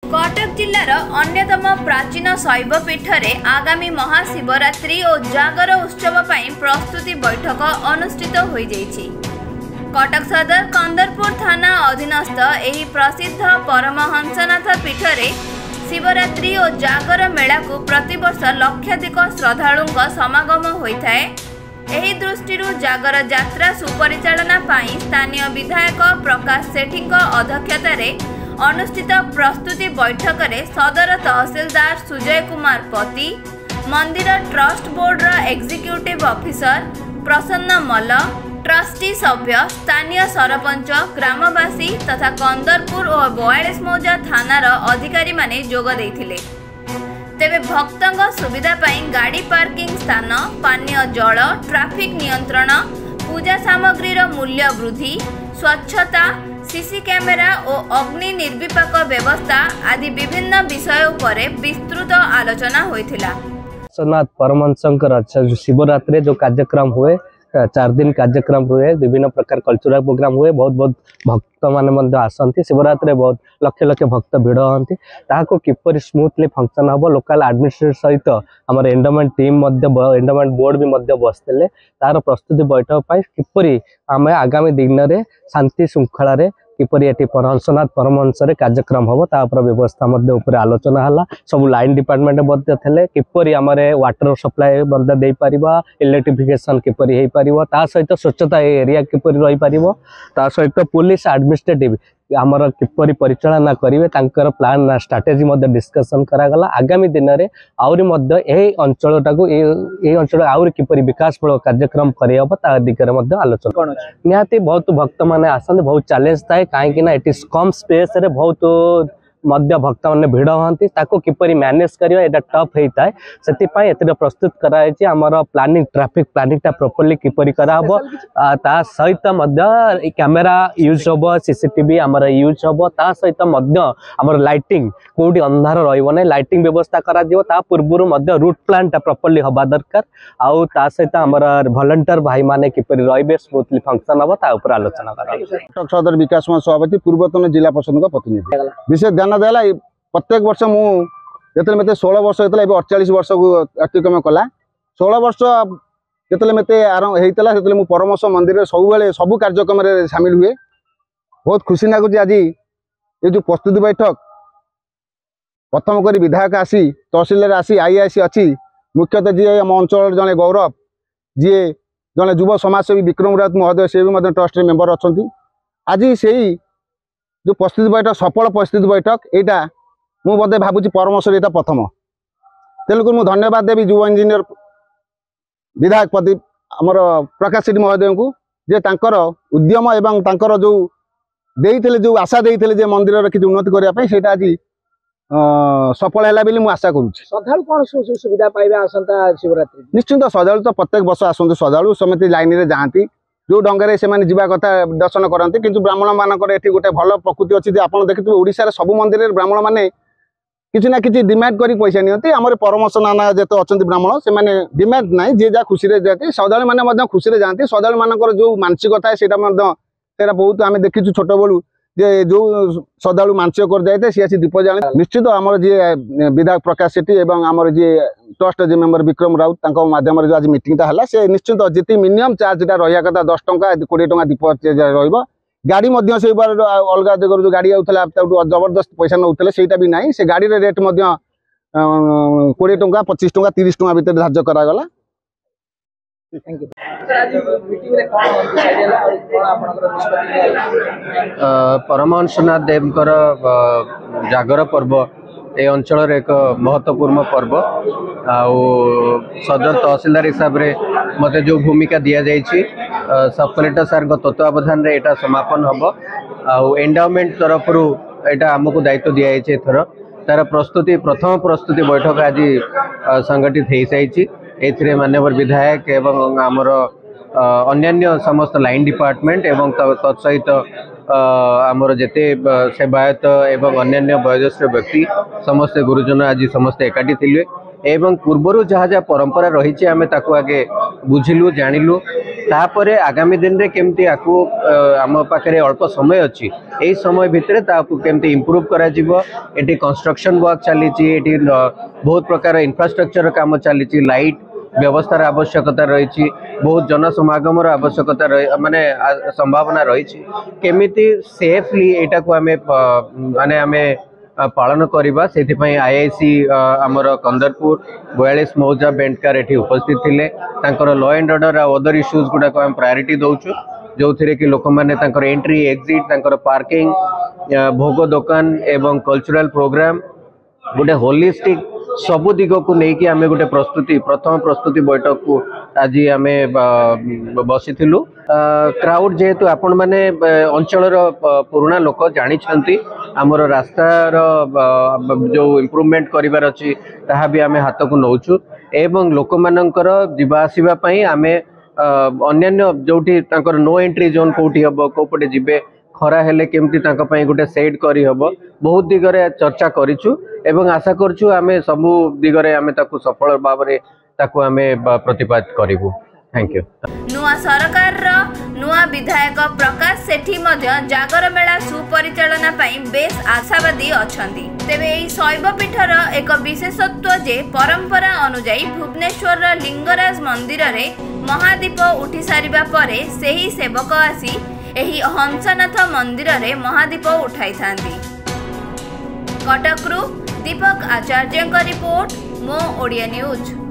कटक जिलार अन्यतम प्राचीन शैवपीठ में आगामी महाशिवरात्रि और जागर उत्सव पर प्रस्तुति बैठक अनुष्ठित हो जाइछि। कटक सदर कंदरपुर थाना अधीनस्थ एही प्रसिद्ध परमहंसनाथ पीठ में शिवरात्रि और जागर मेला को प्रतिवर्ष लक्षाधिक श्रद्धालुंक समागम होता है। एही दृष्टिरू जागर यात्रा सुपरिचालना पाई स्थानीय विधायक प्रकाश सेठी अध्यक्षतार अनुष्ठित प्रस्तुति बैठक में सदर तहसीलदार सुजय कुमार पति, मंदिर ट्रस्ट बोर्ड एग्जीक्यूटिव ऑफिसर प्रसन्न मल्ल, ट्रस्टी सभ्य, स्थानीय सरपंच, ग्रामवासी तथा कंदरपुर और 42 मौजा थानार अधिकारी माने जोग देथिले। तेबे भक्तंग सुविधा पाई गाड़ी पार्किंग स्थान, पानीय जल, ट्रैफिक नियंत्रण, पूजा सामग्रीर मूल्य वृद्धि, स्वच्छता, सीसी कैमेरा और अग्नि निर्विपाक व्यवस्था आदि विभिन्न विषय उपरे विस्तृत आलोचना होइथिला। सोनाथ परमहंसंकर शिवरात्रि जो कार्यक्रम हुए 4 दिन कार्यक्रम हुए, विभिन्न प्रकार कल्चरल प्रोग्राम हुए, बहुत बहुत भक्त माने आसती। शिवरात्रि बहुत लक्ष लक्ष भक्त भिड़ हमें ताको किपर स्मूथली फंक्शन हम लोकल एडमिनिस्ट्रेटर सहित आम एंडोमेंट टीम एंडोमेंट बोर्ड भी बसते तार प्रस्तुति बैठक किपरि आम आगामी दिन में शांति श्रृंखला किपरि ये हंसनाथ परमहंस कार्यक्रम हम तापर व्यवस्था उपर आलोचना है। सब लाइन डिपार्टमेंट थे किपरि आम वाटर सप्लाई दे पार, इलेक्ट्रिफिकेशन किपरि हो पार, ता सहित स्वच्छता एरिया किपरि रही पार, ता सहित पुलिस एडमिनिस्ट्रेटिव आमर किपरि परिचालना करेंगे तांकर प्लान स्ट्राटेजी डिस्कसन करागला। आगामी दिन में आउरी अंचलटा को अंचल आउरी किपरि विकासमूलक कार्यक्रम करहब ता दिगरे आलोचना निहाती बहुत भक्त माने आसते। बहुत चैलेंज थाए कहीं कम स्पेस रे बहुत भक्त मैंने भिड़ हमें ताको किपरि मैनेज करियो एटा टफ होता है। से प्रस्तुत कराई आमर प्लानिंग ट्रैफिक प्लानिंग प्रॉपर्ली किपरि कराहब, ता सहित कैमेरा यूज हम, सीसीटीवी आमर यूज हम, ता सहित आमर लाइटिंग कोडी अंधार रहिबो नै, लाइटिंग व्यवस्था करा दियो। ता पूर्व रूट प्लान प्रॉपर्ली हवा दरकार, आउ ता सहित आमर वॉलंटियर भाई माने किपरि रहिबे स्मूथली फंक्शन हबो ता ऊपर आलोचना करा। कटक सदर विकास सभापति पूर्वतन जिला परिषद का प्रतिनिधि विशेष ध्यान देला। प्रत्येक वर्ष मुझे मत 16 वर्ष होता है, 48 वर्ष को अतिक्रम कला। 16 वर्ष जो मत आरंभ होता है मुझे परमहंस मंदिर सब सबू कार्यक्रम सामिल हुए। बहुत खुशी लगुच आज ये जो प्रस्तुति बैठक प्रथम कर विधायक आसी, तहसीलदार आसी, आईआईसी अच्छी, मुख्यतः जी आम अंचल जड़े गौरव जी जड़े युव समाजसेवी विक्रम राउत महोदय से भी ट्रस्ट मेंबर अच्छा। आज से जो प्रस्तुति बैठक सफल प्रस्तुति बैठक यहाँ मुझे भावुँ परमहंस ये प्रथम। तेणुक मुझे धन्यवाद देवी युव इंजीनियर विधायक पति आमर प्रकाश सेठी महोदय को जे तांकर उद्यम एवं तांकर जो देइथिले जो आशा देइथिले मंदिर किसी उन्नति करने से आज सफल है बोली मुझे आशा करुँच। श्रद्धालु कौन सुविधा पाइबे आसंता शिवरात्रि? निश्चिंत श्रद्धालु तो प्रत्येक वर्ष आसते, श्रद्धालु समिति लाइन में जाती जो ढंग से जावा कथा दर्शन करते। कि ब्राह्मण मानकर ये गोटे भल प्रकृति अच्छी आप देखिए ओडिशार सब मंदिर ब्राह्मण मैंने किसी ना कि डिमांड कर पैसा नियंती। आम परमहंस नाना जो अच्छा ब्राह्मण से डिमांड ना जी जहाँ खुशी जाती, श्रद्धालु मैंने खुशी जाती। श्रद्धालु मानकर जो मानसिक थाए से बहुत आम देखीचु छोट बलू जे जो श्रद्धालु मानसिक कर जाए सी आसी दीप जाने। निश्चित आमर जी विधायक प्रकाश सेठी एवं आमर जी ट्रस्ट जे मेंबर विक्रम राउत माध्यम जो आज मीटिंग है से निश्चित जी मिनिमम चार्ज रहा कथा 10 टंका 20 टंका दीप रहा। गाड़ी से अलग जगह जो गाड़ी आउला जबरदस्त पैसा नौले से भी ना, से गाड़ी रेट 20 टंका 25 टंका 30 टंका भितर धार्य करागला। परमहंसनाथ देवकर जागर पर्व ए अंचल एक महत्वपूर्ण पर्व। सदर तहसीलदार हिसाब से मते जो भूमिका दि जाइए सब कलेक्टर सार तत्वावधान रे एटा समापन हम। एंडाउमेंट तरफ यहाँ आमको दायित्व दि जाइए एथर तार प्रस्तुति प्रथम प्रस्तुति बैठक आज संगठित हो सारी। ए माननीय विधायक एवं आमर अन्यान्य समस्त लाइन डिपार्टमेंट एवं तत्सहित आमर जेते सेवायत एवं अन्यान्य वयोज्येष्ठ व्यक्ति समस्ते गुरुजन आज समस्ते एकाठी थिले एवं पूर्वर जहाँ जहाँ परंपरा रही आम ताकू आगे बुझिलु जानिलु तापर आगामी दिन रे केमती आकु आम पाखे अल्प समय अच्छी यही समय भितर केमती इम्प्रूव करा जिवो एटी कंस्ट्रक्शन वर्क चली बहुत प्रकार इंफ्रास्ट्रक्चर काम चली लाइट व्यवस्थार आवश्यकता रही बहुत जनसमागम आवश्यकता माने संभावना रही केमिति सेफली एटा को आमे माने आमे पालन करवा से आईआईसी आमर कंदरपुर 42 मौजा बेंटकार एठी उपस्थित थिले तांकर लॉ एंड ऑर्डर और अदर इश्यूज गुडा को हम प्रायोरिटी दउछु जो थिरे कि लोक माने तांकर एंट्री एग्जिट तांकर पार्किंग भोग दुकान एवं कल्चरल प्रोग्राम गोटे होलिस्टिक सबु दिग को लेकिन आम गोटे प्रस्तुति प्रथम प्रस्तुति बैठक को आज आम बसी क्राउड जेहेतु आपण मैंने अंचल पुराना लोक जानी आमर रास्तार जो इम्प्रूवमेंट करार अच्छी ताहा भी आम हाथ को नौचु एवं लोक मानकर जीवा आसवा आम अन्य जो नो एंट्री जोन कौटी हम कौपटे जीवे खरा हेले केमती गोटे सेट करी हबो बहुत दिगरे चर्चा करिछु एवं आशा करछु आमे सबु दिगरे आमे ताकु सफल भाबरे ताकु आमे प्रतिपादित करिवु। Thank you. नुआ सरकार रो नुआ विधायक प्रकाश सेठी मध्य जागर मेला सुपरिचालना पई बेस आशावादी अछंती। तेबे एई शैव पीठर एक विशेषत्व जे परंपरा अनुसार भुवनेश्वर लिंगराज मंदिर रे महादीप उठी सारिबा परे सेही सेवक आसी एही हंसनाथ मंदिर रे महादीप उठाई थांती। कटकरू दीपक आचार्य रिपोर्ट मो ओडिया न्यूज।